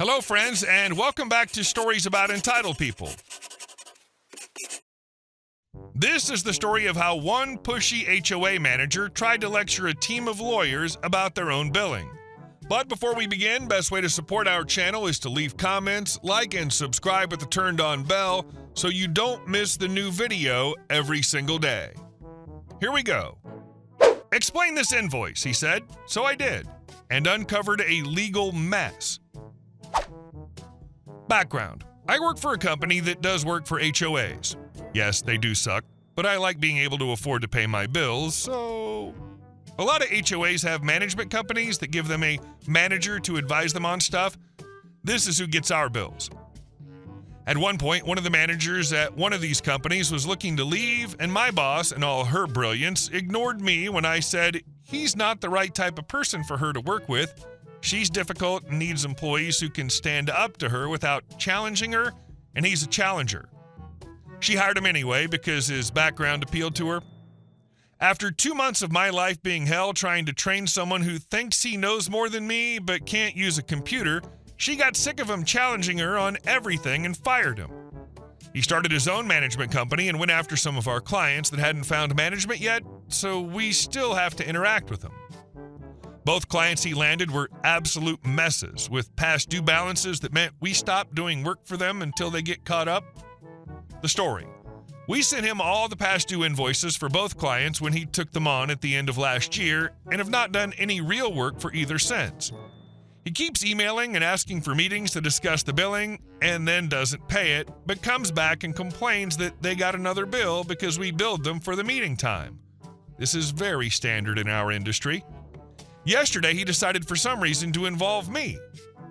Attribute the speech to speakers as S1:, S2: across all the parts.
S1: Hello, friends, and welcome back to Stories About Entitled People. This is the story of how one pushy HOA manager tried to lecture a team of lawyers about their own billing. But before we begin, best way to support our channel is to leave comments, like, and subscribe with the turned-on bell so you don't miss the new video every single day. Here we go. Explain this invoice, he said. So I did, and uncovered a legal mess. Background. I work for a company that does work for HOAs. Yes, they do suck, but I like being able to afford to pay my bills, so... A lot of HOAs have management companies that give them a manager to advise them on stuff. This is who gets our bills. At one point, one of the managers at one of these companies was looking to leave, and my boss, in all her brilliance, ignored me when I said he's not the right type of person for her to work with. She's difficult and needs employees who can stand up to her without challenging her, and he's a challenger. She hired him anyway because his background appealed to her. After 2 months of my life being hell trying to train someone who thinks he knows more than me but can't use a computer, she got sick of him challenging her on everything and fired him. He started his own management company and went after some of our clients that hadn't found management yet, so we still have to interact with him. Both clients he landed were absolute messes, with past due balances that meant we stopped doing work for them until they get caught up. The story. We sent him all the past due invoices for both clients when he took them on at the end of last year and have not done any real work for either since. He keeps emailing and asking for meetings to discuss the billing and then doesn't pay it, but comes back and complains that they got another bill because we billed them for the meeting time. This is very standard in our industry. Yesterday, he decided for some reason to involve me,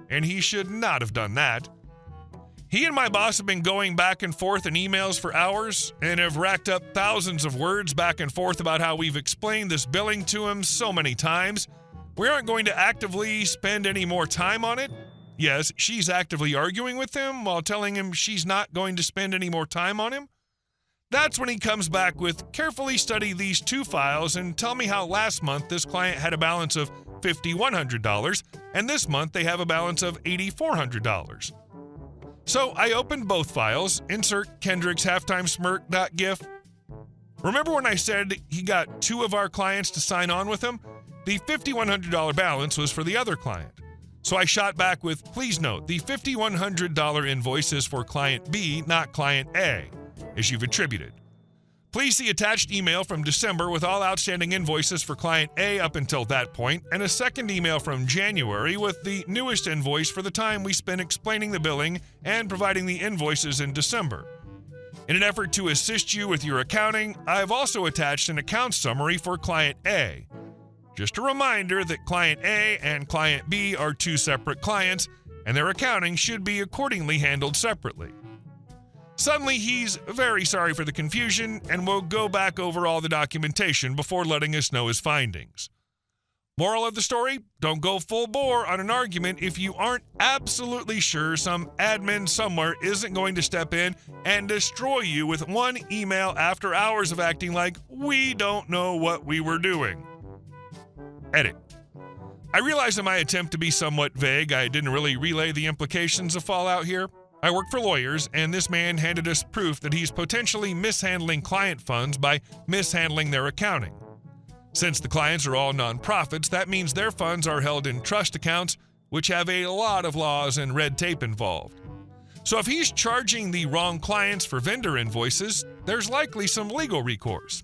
S1: and he should not have done that. He and my boss have been going back and forth in emails for hours and have racked up thousands of words back and forth about how we've explained this billing to him so many times. We aren't going to actively spend any more time on it. Yes, she's actively arguing with him while telling him she's not going to spend any more time on him. That's when he comes back with, carefully study these two files and tell me how last month this client had a balance of $5,100 and this month they have a balance of $8,400. So I opened both files, insert Kendrick's halftime smirk.gif. Remember when I said he got two of our clients to sign on with him? The $5,100 balance was for the other client. So I shot back with, please note, the $5,100 invoice is for client B, not client A, as you've attributed. Please see attached email from December with all outstanding invoices for client A up until that point, and a second email from January with the newest invoice for the time we spent explaining the billing and providing the invoices in December. In an effort to assist you with your accounting, I've also attached an account summary for client A. Just a reminder that client A and client B are two separate clients, and their accounting should be accordingly handled separately. Suddenly, he's very sorry for the confusion and will go back over all the documentation before letting us know his findings. Moral of the story, don't go full bore on an argument if you aren't absolutely sure some admin somewhere isn't going to step in and destroy you with one email after hours of acting like we don't know what we were doing. Edit. I realize in my attempt to be somewhat vague, I didn't really relay the implications of fallout here. I work for lawyers, and this man handed us proof that he's potentially mishandling client funds by mishandling their accounting. Since the clients are all nonprofits, that means their funds are held in trust accounts, which have a lot of laws and red tape involved. So if he's charging the wrong clients for vendor invoices, there's likely some legal recourse.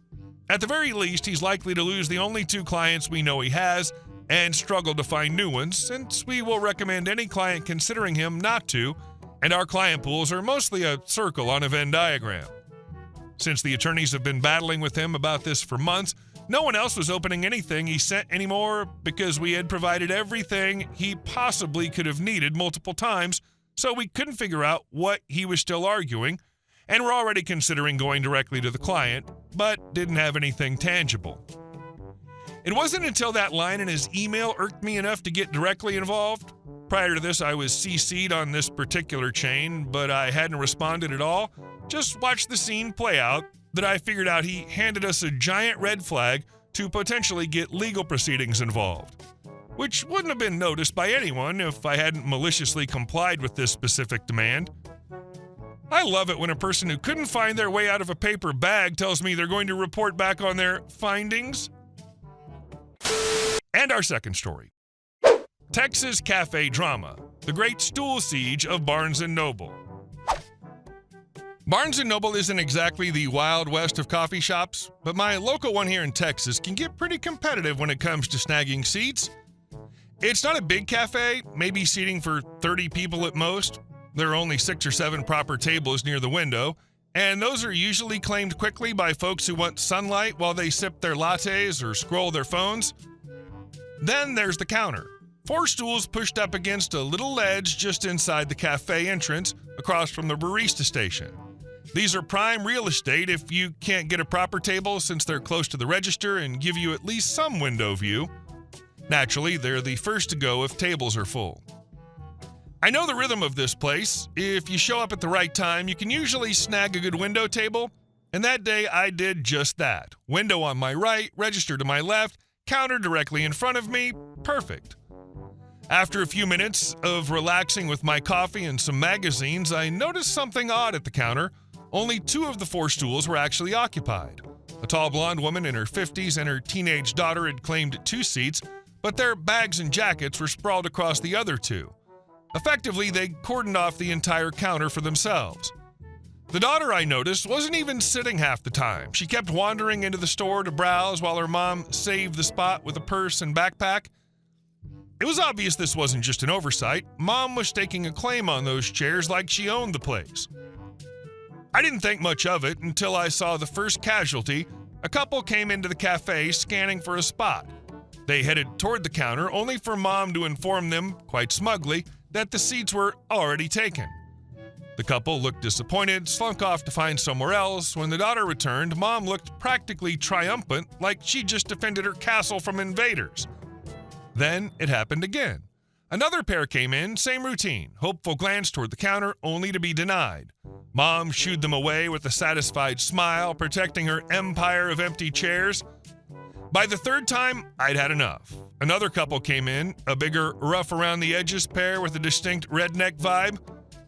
S1: At the very least, he's likely to lose the only two clients we know he has and struggle to find new ones, since we will recommend any client considering him not to, and our client pools are mostly a circle on a Venn diagram. Since the attorneys have been battling with him about this for months, no one else was opening anything he sent anymore because we had provided everything he possibly could have needed multiple times, so we couldn't figure out what he was still arguing, and were already considering going directly to the client, but didn't have anything tangible. It wasn't until that line in his email irked me enough to get directly involved. Prior to this, I was CC'd on this particular chain, but I hadn't responded at all. Just watched the scene play out, that I figured out he handed us a giant red flag to potentially get legal proceedings involved. which wouldn't have been noticed by anyone if I hadn't maliciously complied with this specific demand. I love it when a person who couldn't find their way out of a paper bag tells me they're going to report back on their findings. And our second story. Texas cafe drama, the great stool siege of Barnes & Noble. Barnes & Noble isn't exactly the Wild West of coffee shops, but my local one here in Texas can get pretty competitive when it comes to snagging seats. It's not a big cafe, maybe seating for 30 people at most. There are only 6 or 7 proper tables near the window, and those are usually claimed quickly by folks who want sunlight while they sip their lattes or scroll their phones. Then there's the counter. 4 stools pushed up against a little ledge just inside the cafe entrance across from the barista station. These are prime real estate if you can't get a proper table since they're close to the register and give you at least some window view. Naturally, they're the first to go if tables are full. I know the rhythm of this place. If you show up at the right time, you can usually snag a good window table, and that day I did just that. Window on my right, register to my left, counter directly in front of me, perfect. After a few minutes of relaxing with my coffee and some magazines, I noticed something odd at the counter. Only 2 of the 4 stools were actually occupied. A tall blonde woman in her 50s and her teenage daughter had claimed 2 seats, but their bags and jackets were sprawled across the other 2. Effectively, they cordoned off the entire counter for themselves. The daughter, I noticed, wasn't even sitting half the time. She kept wandering into the store to browse while her mom saved the spot with a purse and backpack. It was obvious this wasn't just an oversight. Mom was staking a claim on those chairs like she owned the place. I didn't think much of it until I saw the first casualty. A couple came into the cafe scanning for a spot. They headed toward the counter only for Mom to inform them, quite smugly, that the seats were already taken. The couple looked disappointed, slunk off to find somewhere else. When the daughter returned, Mom looked practically triumphant, like she just defended her castle from invaders. Then it happened again. Another pair came in, same routine, hopeful glance toward the counter, only to be denied. Mom shooed them away with a satisfied smile, protecting her empire of empty chairs. By the 3rd time, I'd had enough. Another couple came in, a bigger, rough-around-the-edges pair with a distinct redneck vibe.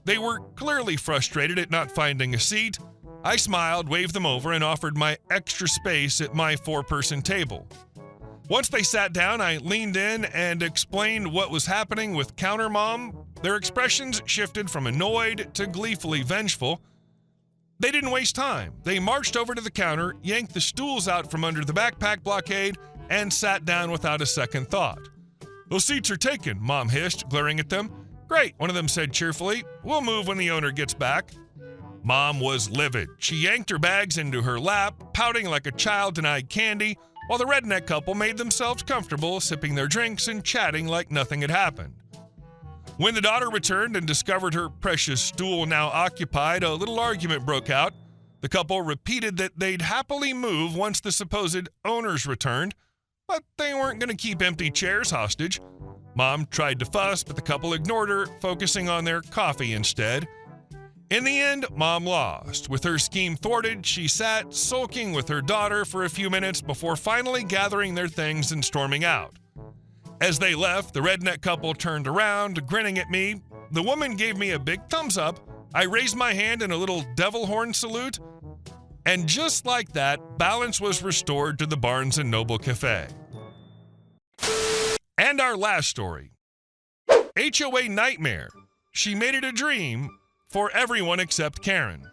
S1: They were clearly frustrated at not finding a seat. I smiled, waved them over, and offered my extra space at my 4-person table. Once they sat down, I leaned in and explained what was happening with Counter Mom. Their expressions shifted from annoyed to gleefully vengeful. They didn't waste time. They marched over to the counter, yanked the stools out from under the backpack blockade, and sat down without a second thought. "Those seats are taken," Mom hissed, glaring at them. "Great," one of them said cheerfully. "We'll move when the owner gets back." Mom was livid. She yanked her bags into her lap, pouting like a child denied candy, while the redneck couple made themselves comfortable, sipping their drinks and chatting like nothing had happened. When the daughter returned and discovered her precious stool now occupied, a little argument broke out. The couple repeated that they'd happily move once the supposed owners returned, but they weren't going to keep empty chairs hostage. Mom tried to fuss, but the couple ignored her, focusing on their coffee instead. In the end, Mom lost. With her scheme thwarted, she sat sulking with her daughter for a few minutes before finally gathering their things and storming out. As they left, the redneck couple turned around, grinning at me. The woman gave me a big thumbs up. I raised my hand in a little devil horn salute. And just like that, balance was restored to the Barnes & Noble Cafe. And our last story. HOA nightmare. She made it a dream for everyone except Karen.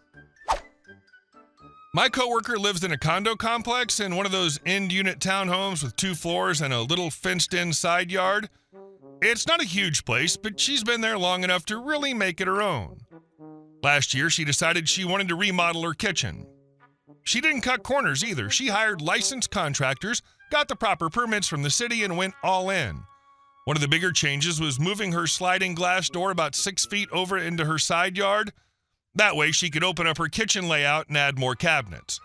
S1: My coworker lives in a condo complex in one of those end-unit townhomes with 2 floors and a little fenced-in side yard. It's not a huge place, but she's been there long enough to really make it her own. Last year, she decided she wanted to remodel her kitchen. She didn't cut corners either. She hired licensed contractors, got the proper permits from the city, and went all in. One of the bigger changes was moving her sliding glass door about 6 feet over into her side yard. That way she could open up her kitchen layout and add more cabinets.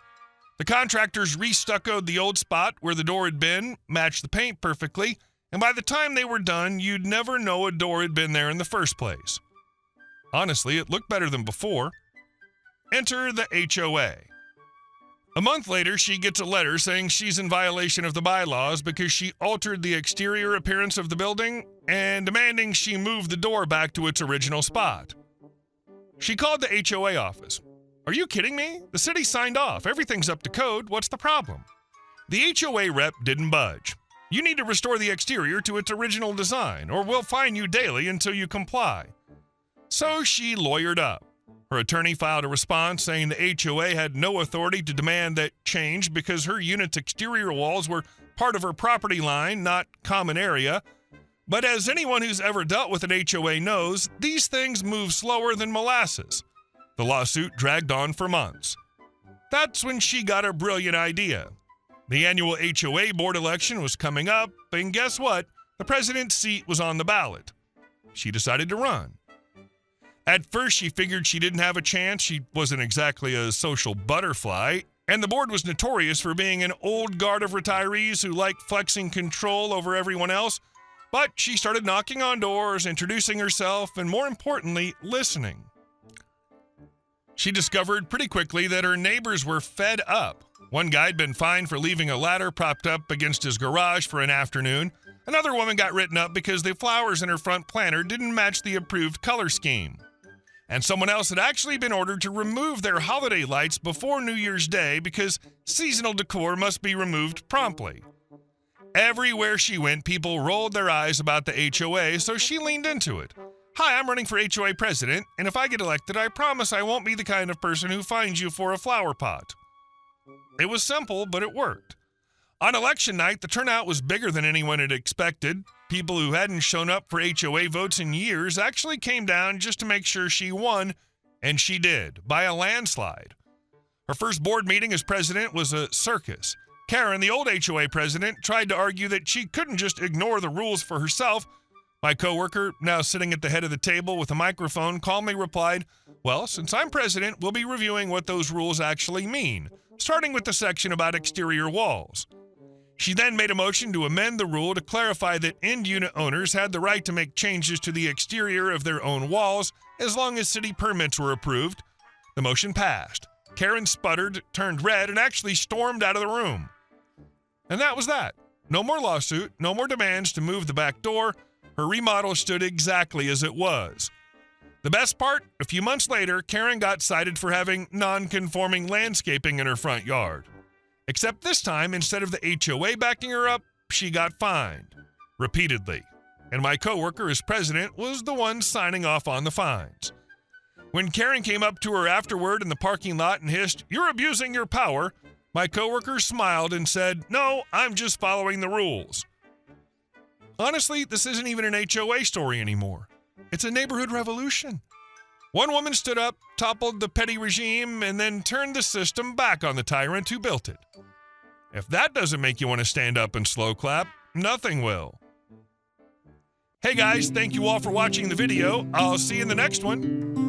S1: The contractors re-stuccoed the old spot where the door had been, matched the paint perfectly, and by the time they were done, you'd never know a door had been there in the first place. Honestly, it looked better than before. Enter the HOA. A month later, she gets a letter saying she's in violation of the bylaws because she altered the exterior appearance of the building and demanding she move the door back to its original spot. She called the HOA office. "Are you kidding me? The city signed off. Everything's up to code. What's the problem?" The HOA rep didn't budge. "You need to restore the exterior to its original design, or we'll fine you daily until you comply." So she lawyered up. Her attorney filed a response saying the HOA had no authority to demand that change because her unit's exterior walls were part of her property line, not common area. But as anyone who's ever dealt with an HOA knows, these things move slower than molasses. The lawsuit dragged on for months. That's when she got a brilliant idea. The annual HOA board election was coming up, and guess what? The president's seat was on the ballot. She decided to run. At first, she figured she didn't have a chance. She wasn't exactly a social butterfly, and the board was notorious for being an old guard of retirees who liked flexing control over everyone else. But she started knocking on doors, introducing herself, and more importantly, listening. She discovered pretty quickly that her neighbors were fed up. One guy had been fined for leaving a ladder propped up against his garage for an afternoon. Another woman got written up because the flowers in her front planter didn't match the approved color scheme. And someone else had actually been ordered to remove their holiday lights before New Year's Day because seasonal decor must be removed promptly. Everywhere she went, people rolled their eyes about the HOA, so she leaned into it. "Hi, I'm running for HOA president, and if I get elected, I promise I won't be the kind of person who fines you for a flower pot." It was simple, but it worked. On election night, the turnout was bigger than anyone had expected. People who hadn't shown up for HOA votes in years actually came down just to make sure she won, and she did, by a landslide. Her first board meeting as president was a circus. Karen, the old HOA president, tried to argue that she couldn't just ignore the rules for herself. My coworker, now sitting at the head of the table with a microphone, calmly replied, "Well, since I'm president, we'll be reviewing what those rules actually mean, starting with the section about exterior walls." She then made a motion to amend the rule to clarify that end-unit owners had the right to make changes to the exterior of their own walls as long as city permits were approved. The motion passed. Karen sputtered, turned red, and actually stormed out of the room. And that was that. No more lawsuit, no more demands to move the back door. Her remodel stood exactly as it was. The best part, a few months later, Karen got cited for having non-conforming landscaping in her front yard. Except this time, instead of the HOA backing her up, she got fined. Repeatedly. And my coworker, as president, was the one signing off on the fines. When Karen came up to her afterward in the parking lot and hissed, "You're abusing your power," my coworker smiled and said, "No, I'm just following the rules." Honestly, this isn't even an HOA story anymore. It's a neighborhood revolution. One woman stood up, toppled the petty regime, and then turned the system back on the tyrant who built it. If that doesn't make you want to stand up and slow clap, nothing will. Hey guys, thank you all for watching the video. I'll see you in the next one.